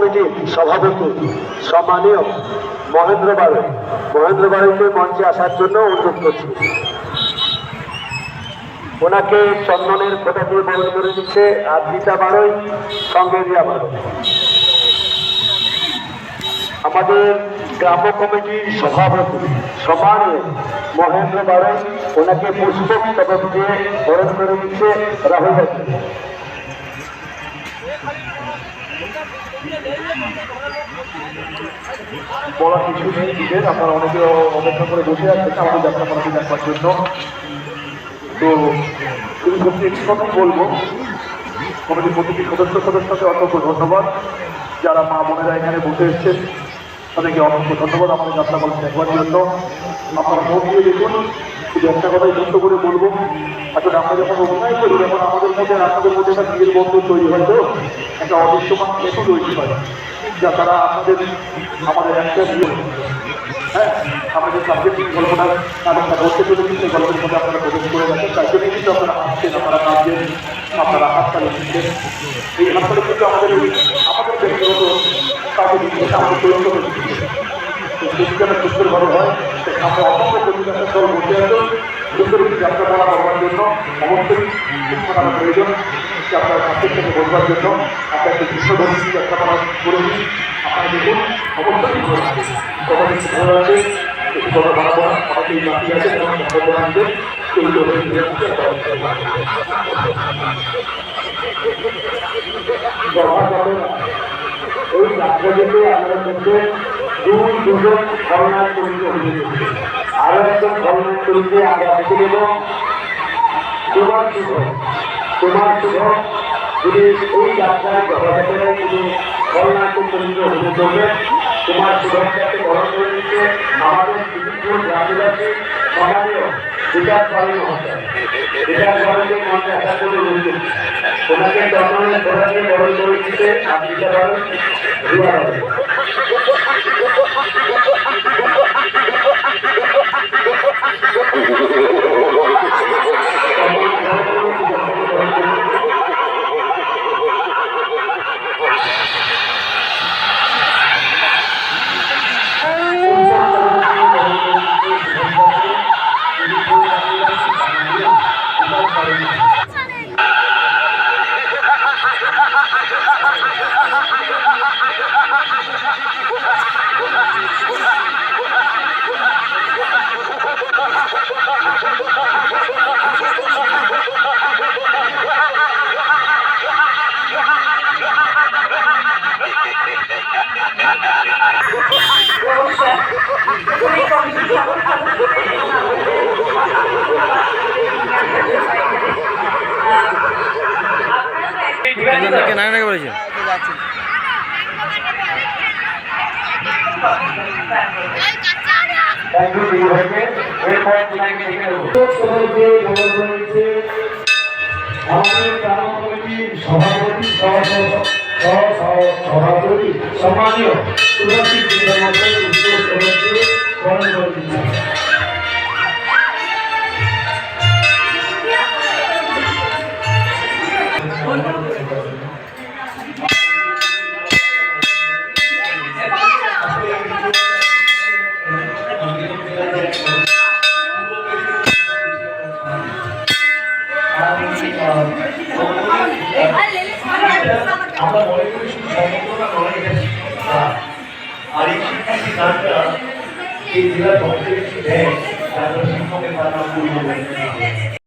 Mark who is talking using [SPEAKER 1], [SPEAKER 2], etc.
[SPEAKER 1] কমিটির সভাপতি সম্মানীয় মহেন্দ্র বাড়িকে মঞ্চে আসার জন্য অনুরোধ করছি। ওনাকে চন্দনের ফোঁটা দিয়ে বরণ করে দিচ্ছে আর দিতা বাড়ই সঙ্গে দিয়া বাড়ই। আমাদের গ্রাম্য কমিটির সভাপতি সম্মানীয় মহেন্দ্র বাড়ই ওনাকে পুষ্পস্তবক দিয়ে বরণ করে দিচ্ছে রাহুল বাবু।
[SPEAKER 2] বলা কিছু নেই দিদের, আপনারা অনেকে অপেক্ষা করে বসে আছেন আমাদের যাত্রা পালাটি দেখবার জন্য। তো তুমি সত্যি একটি কথাই বলবো, কমিটির প্রতিটি সদস্যকে অসংখ্য ধন্যবাদ। যারা মা বোনেরা এখানে বসে এসছেন তাদেরকে অসংখ্য ধন্যবাদ আমাদের যাত্রা পালাটি দেখবার জন্য। আপনারা মন দিয়ে দেখুন, শুধু একটা কথাই সত্য করে বলবো, আসলে আমরা যখন অভিনয় করি যখন আমাদের মধ্যে আপনাদের মধ্যে একটা নিজের বন্ধু তৈরি হয়, তো একটা অদৃশ্যমান সেতু তৈরি হয়, যা তারা আমাদের একটা হ্যাঁ আমরা যে সাবজেক্ট গল্পটা নাটকটা ধরতে চলেছি সেই গল্পের মধ্যে আপনারা প্রবেশ করে গেছেন। তাই জন্য কিন্তু আপনারা আসছেন, আপনারা কাঁদছেন, আপনারা হাততালি দিচ্ছেন। এই হাততালি কিন্তু আমাদের ব্যক্তিগত কাজে দিচ্ছে, আমাদের তৈরি করে দিচ্ছে। যদি যেন সুন্দরভাবে হয় সামনে অসংখ্য প্রতিযোগিতার দল বসে আছে, সুন্দর একটি যাত্রা পালা করবার জন্য অবশ্যই শিক্ষা প্রয়োজন। আপনার কাছের থেকে বসবার জন্য আমরা একটি বিশ্বধর্মী যাত্রা পালা করে দিই। আপনারা দেখুন অবশ্যই কথা বেশি ভালো লাগবে, বেশি কথা বাড়াবো না, অনেকেই বাকি আছে এবং সম্পর্ক আসবে সেই জন্য ওই যাত্রা যেতে আমাদের মধ্যে দুজন করোনার চরিত্র হয়ে গেছে। আরো একজন করোনার চরিত্রে আমরা দেখে দেব তোমার শুভ যদি ওই যাত্রায় জগৎটাই শুধু করোনার চরিত্র হতে চলবে। তোমার শুভটাকে গ্রহণ করে দিচ্ছে আমাদের বিভিন্ন রাজ্যবাসী সমাজেও বিকাশ করেন বিকাশ করেনকে মঞ্চে আসা করে রয়েছে। ওনাকে চন্দনের ঘোড়া দিয়ে গ্রহণ করে দিচ্ছে আর দিতে পারেন রুয়া হবে।
[SPEAKER 3] নায়ক বলেছে
[SPEAKER 1] সভাপতি সভাপতি সম্মানীয় তুলসী আমরা মনে করি শুধু সমগ্রতা নয়, আর এই শিক্ষার্থী গানটা এই জেলার পক্ষে দেয়, তারপর শিক্ষকের তার নাম